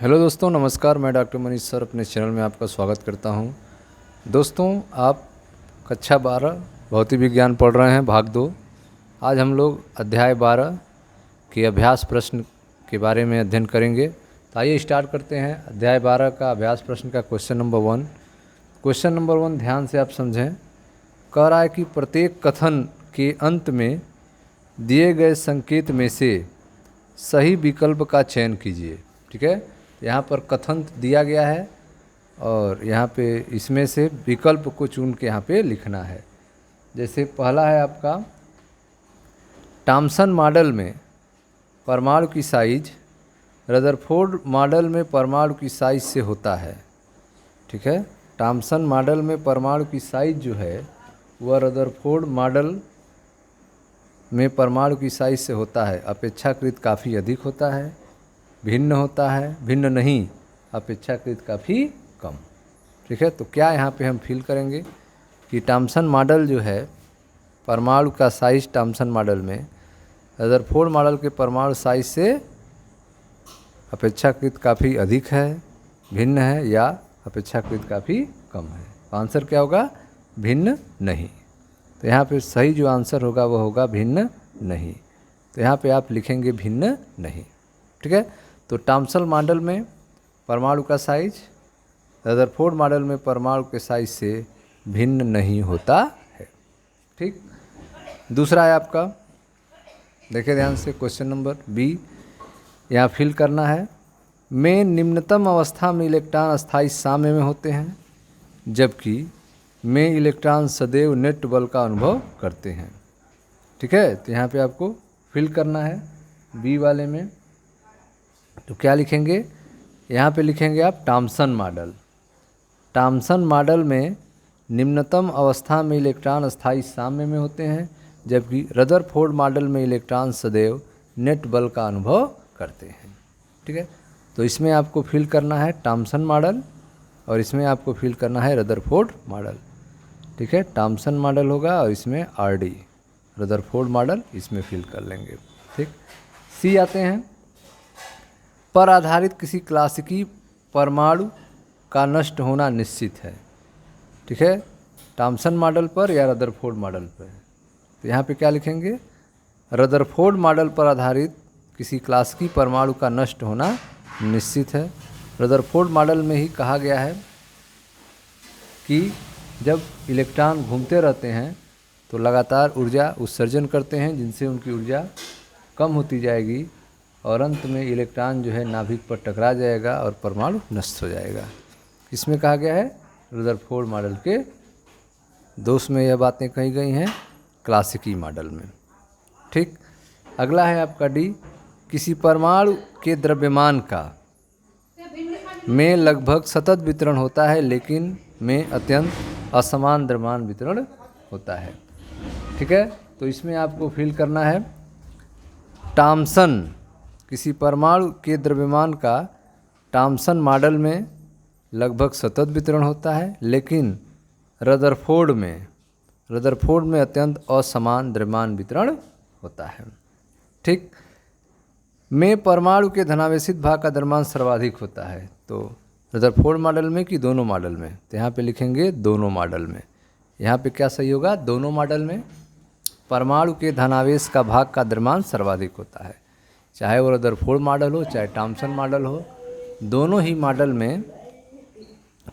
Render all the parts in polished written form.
Hello दोस्तों, नमस्कार। मैं डॉक्टर मनीष सर अपने चैनल में आपका स्वागत करता हूं। दोस्तों, आप कक्षा 12 भौतिक विज्ञान पढ़ रहे हैं, भाग 2। आज हम लोग अध्याय 12 के अभ्यास प्रश्न के बारे में अध्ययन करेंगे। तो आइए स्टार्ट करते हैं। अध्याय 12 का अभ्यास प्रश्न का क्वेश्चन नंबर 1। क्वेश्चन नंबर 1 ध्यान से आप समझें। कह रहा है कि प्रत्येक कथन के अंत में दिए गए संकेत में से सही विकल्प का चयन कीजिए। ठीक है, यहाँ पर कथन दिया गया है और यहाँ पे इसमें से विकल्प को चुन के यहाँ पे लिखना है। जैसे पहला है आपका, थॉमसन मॉडल में परमाणु की साइज रदरफोर्ड मॉडल में परमाणु की साइज से होता है। ठीक है, थॉमसन मॉडल में परमाणु की साइज जो है वह रदरफोर्ड मॉडल में परमाणु की साइज से होता है। अपेक्षाकृत काफ़ी अधिक होता है, भिन्न होता है, भिन्न नहीं, अपेक्षाकृत काफ़ी कम। ठीक है, तो क्या यहाँ पे हम फील करेंगे कि थॉमसन मॉडल जो है परमाणु का साइज थॉमसन मॉडल में रदरफोर्ड मॉडल के परमाणु साइज से अपेक्षाकृत काफ़ी अधिक है, भिन्न है, या अपेक्षाकृत काफ़ी कम है। आंसर क्या होगा? भिन्न नहीं। तो यहाँ पे सही जो आंसर होगा वह होगा भिन्न नहीं। तो यहाँ पे आप लिखेंगे भिन्न नहीं। ठीक है, तो थॉमसन मॉडल में परमाणु का साइज रदरफोर्ड मॉडल में परमाणु के साइज से भिन्न नहीं होता है। ठीक, दूसरा है आपका, देखिए ध्यान से, क्वेश्चन नंबर बी। यहाँ फिल करना है। में निम्नतम अवस्था में इलेक्ट्रॉन अस्थायी साम्य में होते हैं, जबकि में इलेक्ट्रॉन सदैव नेट बल का अनुभव करते हैं। ठीक है, तो यहाँ पे आपको फिल करना है बी वाले में। तो क्या लिखेंगे? यहाँ पे लिखेंगे आप थॉमसन मॉडल। थॉमसन मॉडल में निम्नतम अवस्था में इलेक्ट्रॉन अस्थायी साम्य में होते हैं, जबकि रदरफोर्ड मॉडल में इलेक्ट्रॉन सदैव नेट बल का अनुभव करते हैं। ठीक है, तो इसमें आपको फिल करना है थॉमसन मॉडल और इसमें आपको फिल करना है रदरफोर्ड मॉडल। ठीक है, थॉमसन मॉडल होगा और इसमें आरडी रदरफोर्ड मॉडल इसमें फिल कर लेंगे। ठीक, सी आते हैं। पर आधारित किसी क्लासिकी परमाणु का नष्ट होना निश्चित है। ठीक है, थॉमसन मॉडल पर या रदरफोर्ड मॉडल पर। तो यहाँ पे क्या लिखेंगे? रदरफोर्ड मॉडल पर आधारित किसी क्लासिकी परमाणु का नष्ट होना निश्चित है। रदरफोर्ड मॉडल में ही कहा गया है कि जब इलेक्ट्रॉन घूमते रहते हैं तो लगातार ऊर्जा उत्सर्जन करते हैं, जिनसे उनकी ऊर्जा कम होती जाएगी और अंत में इलेक्ट्रॉन जो है नाभिक पर टकरा जाएगा और परमाणु नष्ट हो जाएगा। इसमें कहा गया है रदरफोर्ड मॉडल के दोष में यह बातें कही गई हैं क्लासिकी मॉडल में। ठीक, अगला है आपका डी। किसी परमाणु के द्रव्यमान का में लगभग सतत वितरण होता है, लेकिन में अत्यंत असमान द्रव्यमान वितरण होता है। ठीक है, तो इसमें आपको फिल करना है थॉमसन, किसी परमाणु के द्रव्यमान का थॉमसन मॉडल में लगभग सतत वितरण होता है, लेकिन रदरफोर्ड में अत्यंत असमान द्रव्यमान वितरण होता है। ठीक, में परमाणु के धनावेशित भाग का द्रव्यमान सर्वाधिक होता है। तो रदरफोर्ड मॉडल में कि दोनों मॉडल में? तो यहाँ पे लिखेंगे दोनों मॉडल में। यहाँ पे क्या सही होगा? दोनों मॉडल में परमाणु के धनावेश का भाग का द्रव्यमान सर्वाधिक होता है। चाहे वो रदरफोर्ड मॉडल हो चाहे थॉमसन मॉडल हो, दोनों ही मॉडल में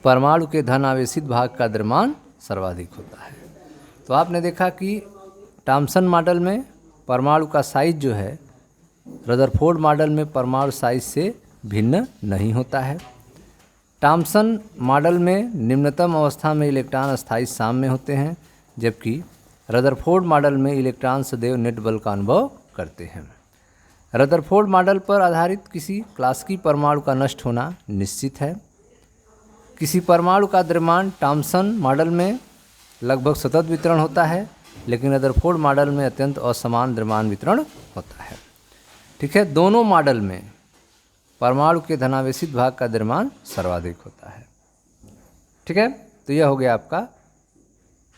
परमाणु के धन आवेशित भाग का द्रव्यमान सर्वाधिक होता है। तो आपने देखा कि थॉमसन मॉडल में परमाणु का साइज जो है रदरफोर्ड मॉडल में परमाणु साइज से भिन्न नहीं होता है। थॉमसन मॉडल में निम्नतम अवस्था में इलेक्ट्रॉन अस्थायी साम्य होते हैं, जबकि रदरफोर्ड मॉडल में इलेक्ट्रॉन सदैव नेट बल का अनुभव करते हैं। रदरफोर्ड मॉडल पर आधारित किसी क्लासिकी परमाणु का नष्ट होना निश्चित है। किसी परमाणु का द्रव्यमान थॉमसन मॉडल में लगभग सतत वितरण होता है, लेकिन रदरफोर्ड मॉडल में अत्यंत असमान द्रव्यमान वितरण होता है। ठीक है, दोनों मॉडल में परमाणु के धनावेशित भाग का द्रव्यमान सर्वाधिक होता है। ठीक है, तो यह हो गया आपका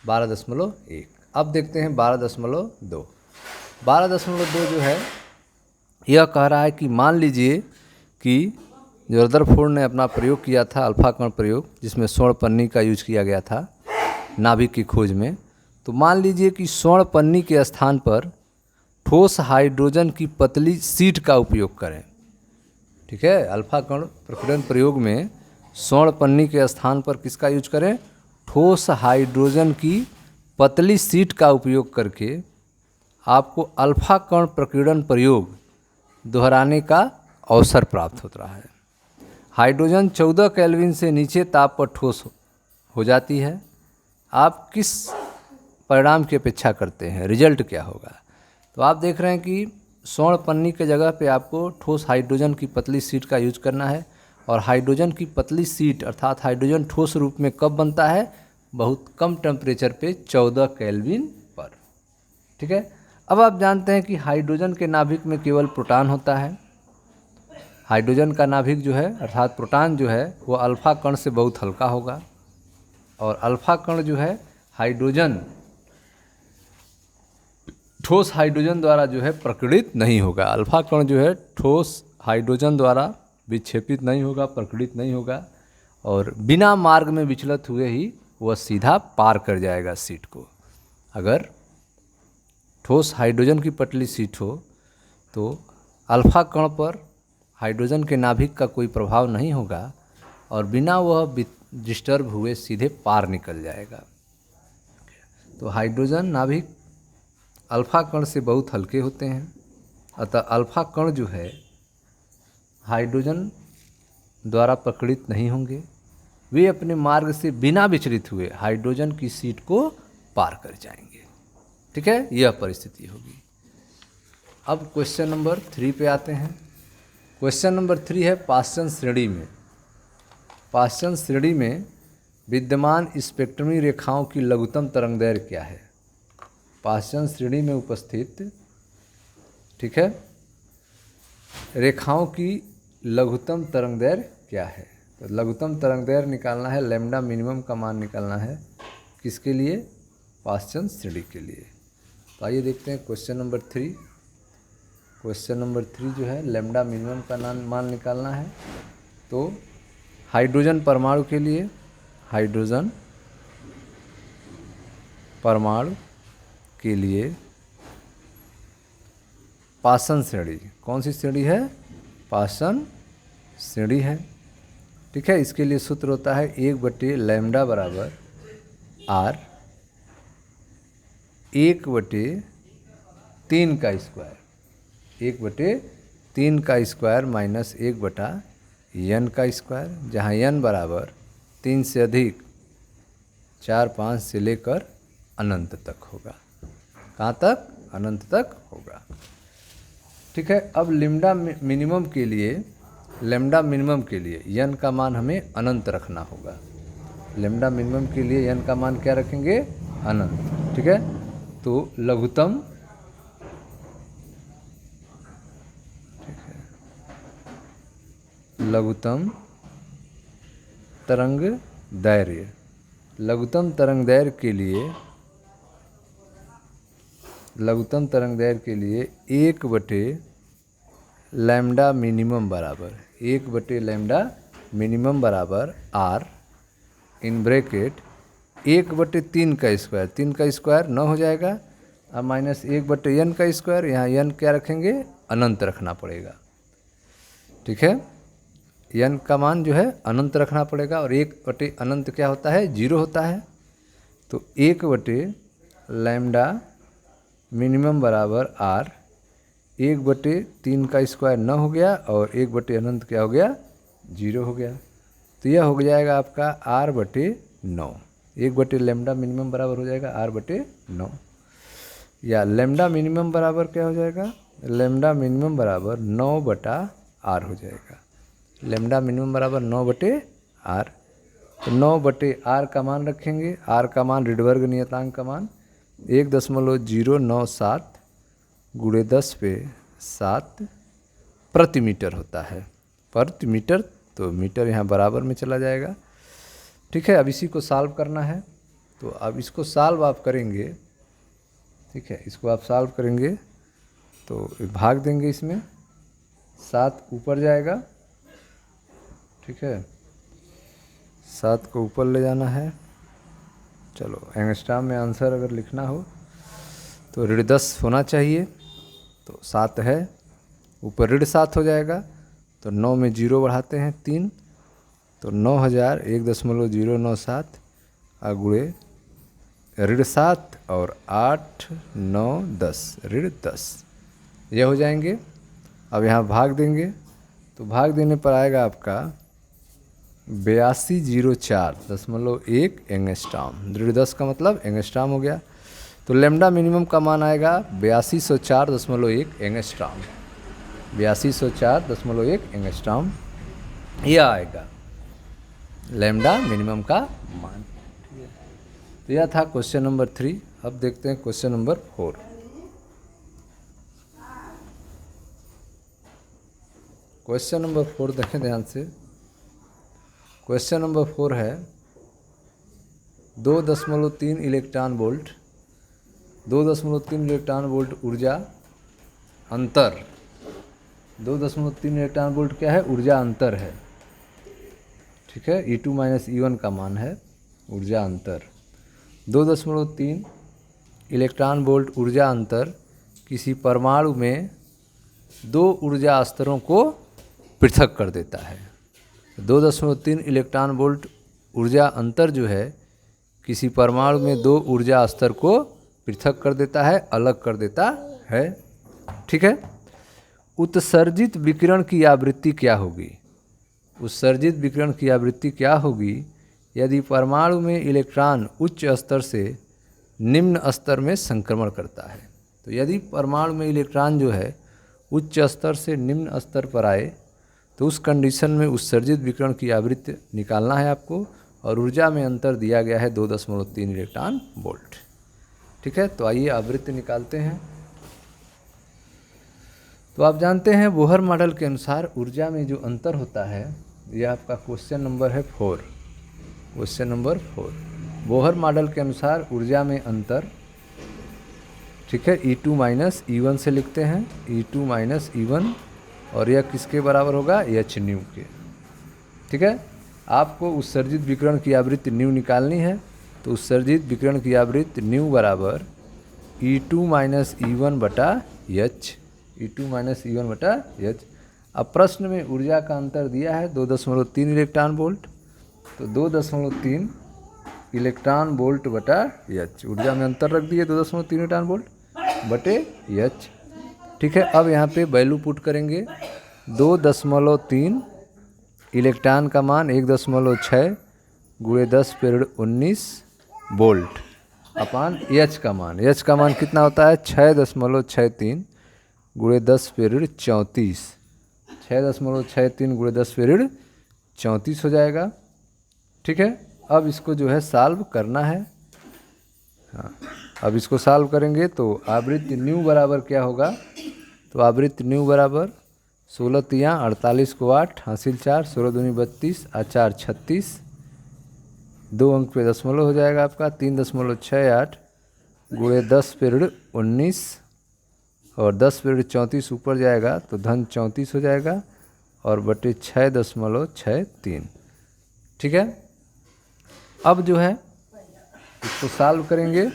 12.1। अब देखते हैं 12.2। 12.2 जो है यह कह रहा है कि मान लीजिए कि जो रदरफोर्ड ने अपना प्रयोग किया था अल्फा कण प्रयोग, जिसमें स्वर्ण पन्नी का यूज किया गया था नाभिक की खोज में। तो मान लीजिए कि स्वर्ण पन्नी के स्थान पर ठोस हाइड्रोजन की पतली शीट का उपयोग करें। ठीक है, अल्फा कण प्रकीर्णन प्रयोग में स्वर्ण पन्नी के स्थान पर किसका यूज करें? ठोस हाइड्रोजन की पतली शीट का उपयोग करके आपको अल्फा कण प्रकीर्णन प्रयोग दोहराने का अवसर प्राप्त होता है। हाइड्रोजन 14 केल्विन से नीचे ताप पर ठोस हो जाती है। आप किस परिणाम की अपेक्षा करते हैं? रिजल्ट क्या होगा? तो आप देख रहे हैं कि स्वर्ण पन्नी के जगह पे आपको ठोस हाइड्रोजन की पतली शीट का यूज करना है। और हाइड्रोजन की पतली शीट अर्थात हाइड्रोजन ठोस रूप में कब बनता है? बहुत कम टेम्परेचर पे 14 केल्विन पर। ठीक है, अब आप जानते हैं कि हाइड्रोजन के नाभिक में केवल प्रोटॉन होता है। हाइड्रोजन का नाभिक जो है अर्थात प्रोटॉन जो है वो अल्फा कण से बहुत हल्का होगा। और अल्फा कण जो है हाइड्रोजन ठोस हाइड्रोजन द्वारा जो है प्रकीर्णित नहीं होगा। अल्फा कण जो है ठोस हाइड्रोजन द्वारा विक्षेपित नहीं होगा, प्रकीर्णित नहीं होगा, और बिना मार्ग में विचलित हुए ही वह सीधा पार कर जाएगा शीट को। अगर ठोस हाइड्रोजन की पतली शीट हो तो अल्फा कण पर हाइड्रोजन के नाभिक का कोई प्रभाव नहीं होगा और बिना वह डिस्टर्ब हुए सीधे पार निकल जाएगा। तो हाइड्रोजन नाभिक अल्फा कण से बहुत हल्के होते हैं, अतः अल्फा कण जो है हाइड्रोजन द्वारा प्रकीर्णित नहीं होंगे। वे अपने मार्ग से बिना विचलित हुए हाइड्रोजन की शीट को पार कर जाएंगे। ठीक है, यह परिस्थिति होगी। अब क्वेश्चन नंबर 3 पे आते हैं। क्वेश्चन नंबर 3 है पाश्चन श्रेणी में। पाश्चन श्रेणी में विद्यमान स्पेक्ट्रमी रेखाओं की लघुत्तम तरंगदैर्घ्य क्या है? पाश्चन श्रेणी में उपस्थित, ठीक है, रेखाओं की लघुत्तम तरंगदैर्घ्य क्या है? तो लघुत्तम तरंगदैर्घ्य निकालना है, लैम्डा मिनिमम का मान निकालना है। किसके लिए? पाश्चन श्रेणी के लिए। तो आइए देखते हैं क्वेश्चन नंबर 3। क्वेश्चन नंबर 3 जो है लैम्डा मिनिमम का मान निकालना है। तो हाइड्रोजन परमाणु के लिए, हाइड्रोजन परमाणु के लिए पाश्चन श्रेणी, कौन सी श्रेणी है? पाश्चन श्रेणी है। ठीक है, इसके लिए सूत्र होता है 1/लैम्डा बराबर R 1/3 का स्क्वायर, 1/3 का स्क्वायर माइनस 1/n का स्क्वायर, जहाँ n बराबर 3 से अधिक 4, 5 से लेकर अनंत तक होगा। कहाँ तक? अनंत तक होगा। ठीक है, अब लैम्डा मिनिमम के लिए, लैम्डा मिनिमम के लिए n का मान हमें अनंत रखना होगा। लैम्डा मिनिमम के लिए n का मान क्या रखेंगे? अनंत। ठीक है, तो लघुत्तम, लघुत्तम तरंग दैर्घ्य, लघुत्तम तरंग दैर्घ्य के लिए, लघुत्तम तरंग दैर्घ्य के लिए 1/लैम्डा मिनिमम बराबर, 1/लैम्डा मिनिमम बराबर R इन ब्रैकेट 1/3 का स्क्वायर, 3 का स्क्वायर 9 हो जाएगा, अब माइनस 1/n का स्क्वायर, यहाँ n क्या रखेंगे? अनंत रखना पड़ेगा। ठीक है, n का मान जो है अनंत रखना पड़ेगा और 1/अनंत क्या होता है? 0 होता है। तो 1/लैम्डा मिनिमम बराबर R 1/3 का स्क्वायर 9 हो गया और 1/अनंत क्या हो गया? 0 हो गया। तो यह हो जाएगा आपका R/9। 1/लैम्डा मिनिमम बराबर हो जाएगा R/9, या लैम्डा मिनिमम बराबर क्या हो जाएगा? लैम्डा मिनिमम बराबर 9/R हो जाएगा। लैम्डा मिनिमम बराबर 9/R। तो 9/R का मान रखेंगे। R का मान रिडबर्ग नियतांक का मान 1.097 × 10⁷ प्रति मीटर होता है। प्रति मीटर, तो मीटर यहाँ बराबर में चला जाएगा। ठीक है, अब इसी को सॉल्व करना है। तो अब इसको सॉल्व आप करेंगे, ठीक है, इसको आप सॉल्व करेंगे तो भाग देंगे इसमें, 7 ऊपर जाएगा ठीक है, 7 को ऊपर ले जाना है। चलो एंगस्ट्राम में आंसर अगर लिखना हो तो ऋण 10 होना चाहिए, तो 7 है, ऊपर ऋण 7 हो जाएगा, तो 9 में 0 बढ़ाते हैं 3, तो 9000 1.097 गुणे ऋण 7 और 8 9 10 ऋण 10, ये हो जाएंगे। अब यहाँ भाग देंगे, तो भाग देने पर आएगा आपका 8204.1 एंगस्ट्राम। ऋण 10 का मतलब एंगस्ट्राम हो गया, तो लैम्डा मिनिमम का मान आएगा 8204.1 एंगस्ट्राम। 8204.1 एंगस्ट्राम यह आएगा लैम्डा मिनिमम का मान। तो यह था क्वेश्चन नंबर 3। अब देखते हैं क्वेश्चन नंबर 4। क्वेश्चन नंबर 4 देखें ध्यान से। क्वेश्चन नंबर 4 है 2.3 इलेक्ट्रॉन वोल्ट, 2.3 इलेक्ट्रॉन वोल्ट ऊर्जा अंतर। 2.3 इलेक्ट्रॉन वोल्ट क्या है? ऊर्जा अंतर है, ठीक है। E2 - E1 का मान है ऊर्जा अंतर। 2.3 इलेक्ट्रॉन वोल्ट ऊर्जा अंतर किसी परमाणु में 2 ऊर्जा स्तरों को पृथक कर देता है। 2.3 इलेक्ट्रॉन वोल्ट ऊर्जा अंतर जो है किसी परमाणु में 2 ऊर्जा स्तर को पृथक कर देता है, अलग कर देता है, ठीक है। उत्सर्जित विकिरण की आवृत्ति क्या होगी? उत्सर्जित विकिरण की आवृत्ति क्या होगी यदि परमाणु में इलेक्ट्रॉन उच्च स्तर से निम्न स्तर में संक्रमण करता है? तो यदि परमाणु में इलेक्ट्रॉन जो है उच्च स्तर से निम्न स्तर पर आए तो उस कंडीशन में उत्सर्जित विकिरण की आवृत्ति निकालना है आपको, और ऊर्जा में अंतर दिया गया है 2.3 इलेक्ट्रॉन वोल्ट, ठीक है। तो आइए आवृत्ति निकालते हैं। तो आप जानते हैं बोहर मॉडल के अनुसार ऊर्जा में जो अंतर होता है, यह आपका क्वेश्चन नंबर है 4। क्वेश्चन नंबर 4 बोहर मॉडल के अनुसार ऊर्जा में अंतर, ठीक है, E2 - E1 से लिखते हैं। E2 - E1, और यह किसके बराबर होगा? hν के, ठीक है। आपको उत्सर्जित विकिरण की आवृत्ति न्यू निकालनी है, तो उत्सर्जित विकिरण की आवृत्ति न्यू बराबर E2 - E1 बटा h, E2 - E1 बटा h। अब प्रश्न में ऊर्जा का अंतर दिया है 2.3 इलेक्ट्रॉन वोल्ट, तो 2.3 इलेक्ट्रॉन वोल्ट बटा h, ऊर्जा में अंतर रख दिए 2.3 इलेक्ट्रॉन वोल्ट बटे h, ठीक है। अब यहाँ पे वैल्यू पुट करेंगे। 2.3 इलेक्ट्रॉन का मान 1.6 गुणे 10⁻19 वोल्ट अपान h का मान, h का मान कितना होता है? 6.63 गुणे 10⁻34, 6.63 गुणे 10⁻34 हो जाएगा, ठीक है। अब इसको जो है सॉल्व करना है। हाँ, अब इसको सॉल्व करेंगे तो आवृत्ति न्यू बराबर क्या होगा? तो आवृत्ति न्यू बराबर 16 तियाँ 48 को 8 हासिल 4, 16 दूनी 32 और 4 36, 2 अंक पे दशमलव हो जाएगा आपका 3.68 गुणे 10⁻19, और 10⁻34 ऊपर जाएगा तो धन 34 हो जाएगा, और बटे 6.63, ठीक है। अब जो है इसको सॉल्व करेंगे।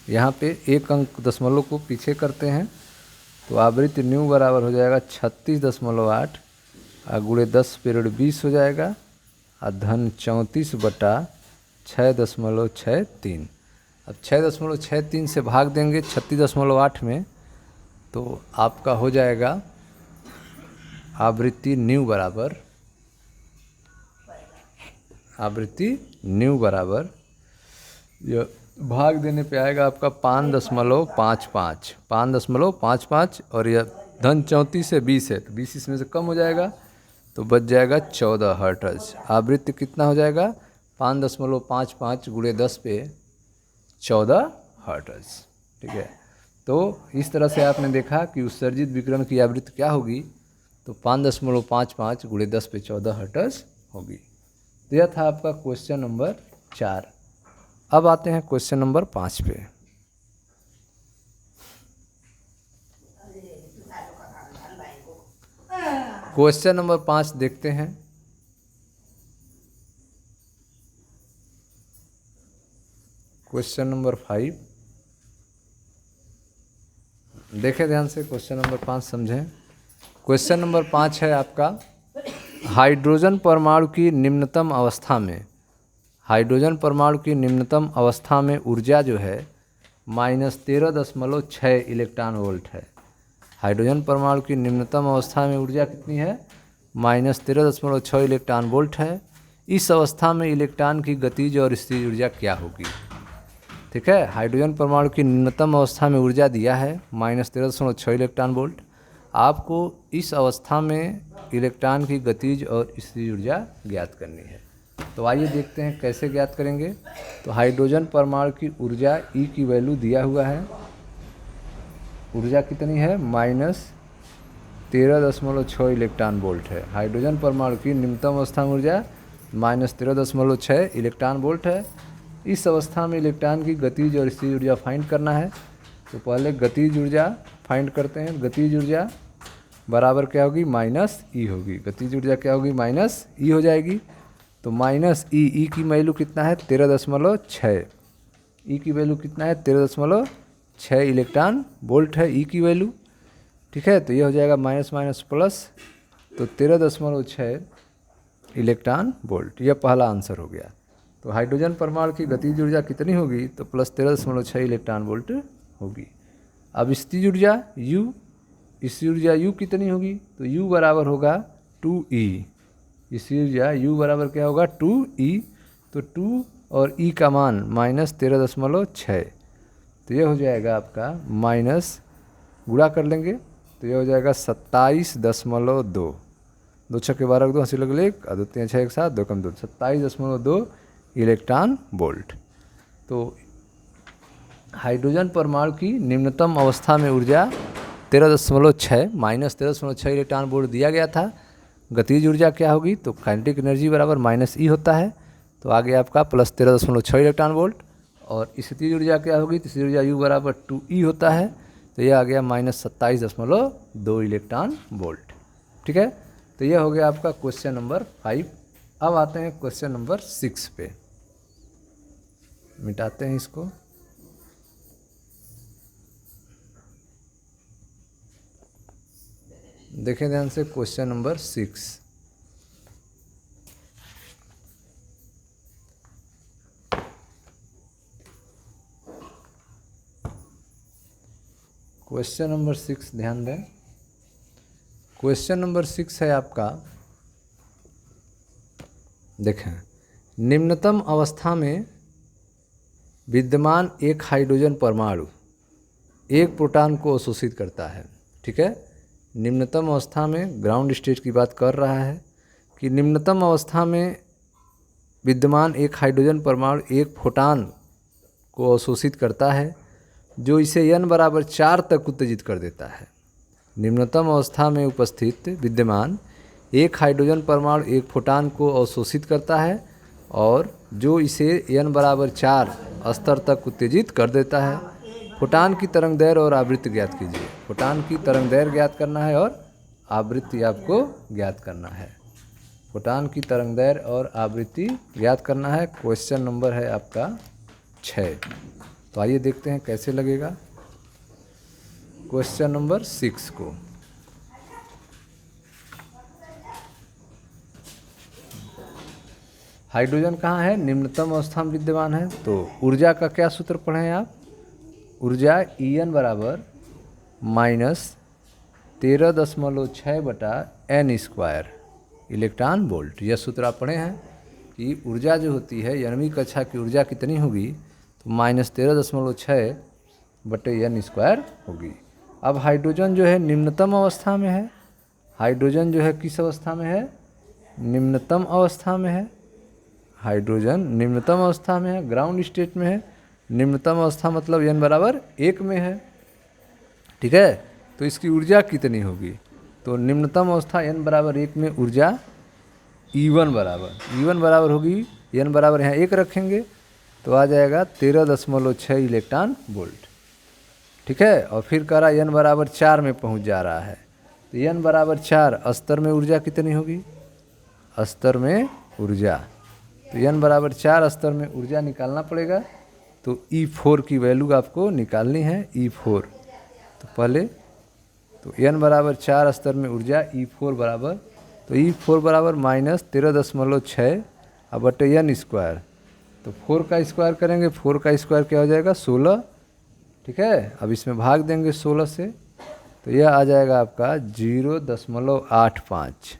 यहाँ पे एक अंक दशमलव को पीछे करते हैं, तो आवृत्ति न्यू बराबर हो जाएगा 36.8 गुणे 10⁻20 हो जाएगा, और धन 34 बटा 6.63। अब 6.63 से भाग देंगे 36.8 में, तो आपका हो जाएगा आवृत्ति न्यू बराबर, आवृत्ति न्यू बराबर, यह भाग देने पे आएगा आपका 5.55, 5.55, और यह धन 34 से 20 है, तो 20 इसमें से कम हो जाएगा, तो बच जाएगा 14 हर्ट्ज। आवृत्ति कितना हो जाएगा? 5.55 गुणे 10 पे 14 हर्ट्ज, ठीक है। तो इस तरह से आपने देखा कि उत्सर्जित विकिरण की आवृत्ति क्या होगी, तो 5.55 गुणे 10 पे 14 हर्ट्ज होगी। तो यह था आपका क्वेश्चन नंबर 4। अब आते हैं क्वेश्चन नंबर 5 पे। क्वेश्चन नंबर 5 देखते हैं। क्वेश्चन नंबर 5 देखें ध्यान से। क्वेश्चन नंबर 5 समझें। क्वेश्चन नंबर 5 है आपका, हाइड्रोजन परमाणु की निम्नतम अवस्था में, हाइड्रोजन परमाणु की निम्नतम अवस्था में ऊर्जा जो है -13.6 इलेक्ट्रॉन वोल्ट है। हाइड्रोजन परमाणु की निम्नतम अवस्था में ऊर्जा कितनी है? -13.6 इलेक्ट्रॉन वोल्ट है। इस अवस्था में इलेक्ट्रॉन की गतिज और स्थितिज ऊर्जा क्या होगी? ठीक है, हाइड्रोजन परमाणु की निम्नतम अवस्था में ऊर्जा दिया है -13.6 इलेक्ट्रॉन वोल्ट। आपको इस अवस्था में इलेक्ट्रॉन की गतिज और स्थितिज ऊर्जा ज्ञात करनी है। तो आइए देखते हैं कैसे ज्ञात करेंगे। तो हाइड्रोजन परमाणु की ऊर्जा ई की वैल्यू दिया हुआ है। ऊर्जा कितनी है? -13.6 इलेक्ट्रॉन वोल्ट है। हाइड्रोजन परमाणु की निम्नतम अवस्था में ऊर्जा -13.6 इलेक्ट्रॉन वोल्ट है। इस अवस्था में इलेक्ट्रॉन की गतिज और स्थितिज ऊर्जा फाइंड करना है। तो पहले गतिज ऊर्जा फाइंड करते हैं। गतिज ऊर्जा बराबर क्या होगी? -E होगी। गतिज ऊर्जा क्या होगी? -E हो जाएगी। तो -E की वैल्यू कितना है? 13.6। ई की वैल्यू कितना है? 13.6 इलेक्ट्रॉन वोल्ट है ई की वैल्यू। ठीक है, तो ये हो जाएगा माइनस माइनस प्लस, तो 13.6 इलेक्ट्रॉन वोल्ट। यह पहला आंसर हो गया। तो हाइड्रोजन परमाणु की गतिज ऊर्जा कितनी होगी? तो +13.6 इलेक्ट्रॉन वोल्ट होगी। अब स्थितिज ऊर्जा U, स्थितिज ऊर्जा U कितनी होगी? तो U बराबर होगा 2E। स्थितिज ऊर्जा U बराबर क्या होगा? 2E। तो 2 और E का मान -13.6, तो ये हो जाएगा आपका माइनस, गुणा कर लेंगे तो ये हो जाएगा 27.2। 2 छक्के 12 2 80 लगे 1 2 3 6 1 7 2 कम 2 27.2 इलेक्ट्रॉन वोल्ट। तो हाइड्रोजन परमाणु की निम्नतम अवस्था में ऊर्जा 13.6 -13.6 इलेक्ट्रॉन वोल्ट दिया गया था। गतिज ऊर्जा क्या होगी? तो काइनेटिक एनर्जी बराबर -E होता है। तो आगे आपका +13.6 इलेक्ट्रॉन वोल्ट। और स्थितिज ऊर्जा क्या होगी? तो स्थितिज ऊर्जा U बराबर 2E होता है। तो यह आ गया -27.2 इलेक्ट्रॉन वोल्ट। ठीक है, तो यह हो गया आपका क्वेश्चन नंबर 5। अब आते हैं क्वेश्चन नंबर 6 पे। मिटाते हैं इसको। देखें ध्यान से क्वेश्चन नंबर 6। क्वेश्चन नंबर 6 ध्यान दें। क्वेश्चन नंबर 6 है आपका, देखें, निम्नतम अवस्था में विद्यमान एक हाइड्रोजन परमाणु एक प्रोटॉन को अवशोषित करता है। ठीक है, निम्नतम अवस्था में ग्राउंड स्टेट की बात कर रहा है कि निम्नतम अवस्था में विद्यमान एक हाइड्रोजन परमाणु एक प्रोटॉन को अवशोषित करता है, जो इसे n बराबर 4 तक उत्तेजित कर देता है। निम्नतम अवस्था में उपस्थित विद्यमान एक हाइड्रोजन परमाणु एक प्रोटॉन को अवशोषित करता है और जो इसे n बराबर 4 स्तर तक उत्तेजित कर देता है। प्रोटॉन की तरंग दैर्घ्य और आवृत्ति ज्ञात कीजिए। प्रोटॉन की तरंग दैर्घ्य ज्ञात करना है और आवृत्ति आपको ज्ञात करना है। प्रोटॉन की तरंग दैर्घ्य और आवृत्ति ज्ञात करना है। क्वेश्चन नंबर है आपका 6। तो आइए देखते हैं कैसे लगेगा क्वेश्चन नंबर 6 को। हाइड्रोजन कहाँ है? निम्नतम अवस्था में विद्यमान है। तो ऊर्जा का क्या सूत्र पढ़ें आप? ऊर्जा En बराबर -13.6/n² इलेक्ट्रॉन वोल्ट। यह सूत्र आप पढ़े हैं कि ऊर्जा जो होती है, 11वीं कक्षा की ऊर्जा कितनी होगी? तो -13.6/n² होगी। अब हाइड्रोजन जो है निम्नतम अवस्था में है। हाइड्रोजन जो है किस अवस्था में है? निम्नतम अवस्था में है। हाइड्रोजन निम्नतम अवस्था में है, ग्राउंड स्टेट में है। निम्नतम अवस्था मतलब n बराबर 1 में है। ठीक है, तो इसकी ऊर्जा कितनी होगी? तो निम्नतम अवस्था n बराबर 1 में ऊर्जा E1 बराबर होगी, n बराबर यहाँ 1 रखेंगे तो आ जाएगा 13.6 इलेक्ट्रॉन वोल्ट। ठीक है, और फिर कह रहा n बराबर 4 में पहुँच जा रहा है। तो n बराबर 4, अस्तर में ऊर्जा कितनी होगी, अस्तर में ऊर्जा, तो n बराबर 4 अस्तर में ऊर्जा निकालना पड़ेगा। तो E4 की वैल्यू आपको निकालनी है, E4। तो पहले तो n बराबर 4 स्तर में ऊर्जा, E4 बराबर, तो E4 बराबर -13.6 अब बटे n स्क्वायर, तो 4 का स्क्वायर करेंगे, 4 का स्क्वायर क्या हो जाएगा 16, ठीक है। अब इसमें भाग देंगे 16 से, तो यह आ जाएगा आपका 0.85,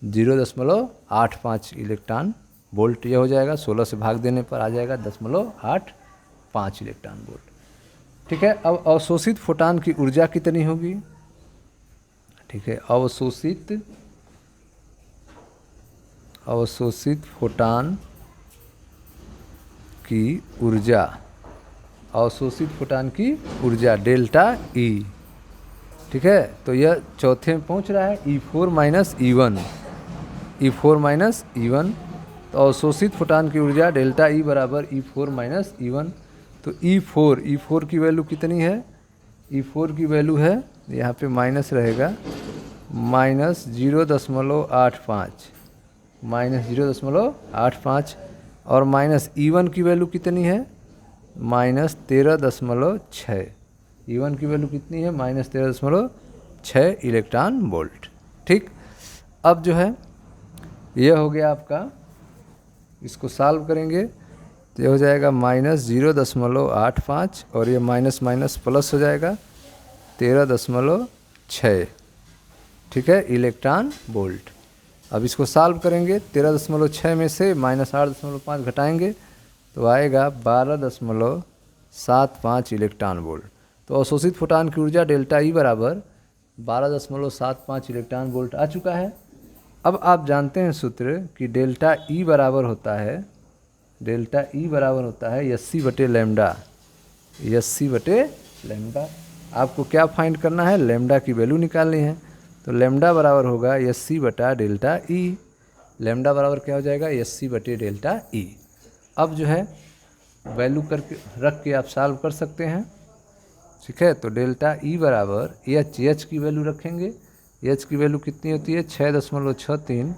0.85 इलेक्ट्रॉन वोल्ट यह हो जाएगा। 16 से भाग देने पर आ जाएगा 0.85 इलेक्ट्रॉन वोल्ट, ठीक है। अब अवशोषित फोटान की ऊर्जा कितनी होगी, ठीक है। अवशोषित फोटान की ऊर्जा, अवशोषित फोटान की ऊर्जा डेल्टा ई, ठीक है। तो यह चौथे में पहुंच रहा है, E4 minus E1, E4 minus E1, तो अवशोषित फोटान की ऊर्जा डेल्टा ई बराबर E4 माइनस E1। तो E4 की वैल्यू कितनी है, E4 की वैल्यू है, यहाँ पे माइनस रहेगा, -0.85, -0.85, और माइनस E1 की वैल्यू कितनी है, -13.6, E1 की वैल्यू कितनी है, -13.6 इलेक्ट्रॉन वोल्ट, ठीक। अब जो है यह हो गया आपका, इसको सॉल्व करेंगे तो ये हो जाएगा -0.85 और ये माइनस माइनस प्लस हो जाएगा 13.6, ठीक है, इलेक्ट्रॉन वोल्ट। अब इसको सॉल्व करेंगे, 13.6 में से -8.5 घटाएंगे तो आएगा 12.75 इलेक्ट्रॉन वोल्ट। तो अवशोषित फोटान की ऊर्जा डेल्टा ई बराबर 12.75 इलेक्ट्रॉन वोल्ट आ चुका है। अब आप जानते हैं सूत्र कि डेल्टा ई बराबर होता है, डेल्टा ई बराबर होता है एससी बटे लैम्डा, एससी बटे लैम्डा। आपको क्या फाइंड करना है, लैम्डा की वैल्यू निकालनी है। तो लैम्डा बराबर होगा एससी बटा डेल्टा ई, लैम्डा बराबर क्या हो जाएगा, एससी बटे डेल्टा ई। अब जो है वैल्यू करके रख के आप सॉल्व कर सकते हैं, ठीक है। तो डेल्टा ई बराबर एच की वैल्यू रखेंगे, एच की वैल्यू कितनी होती है 6.63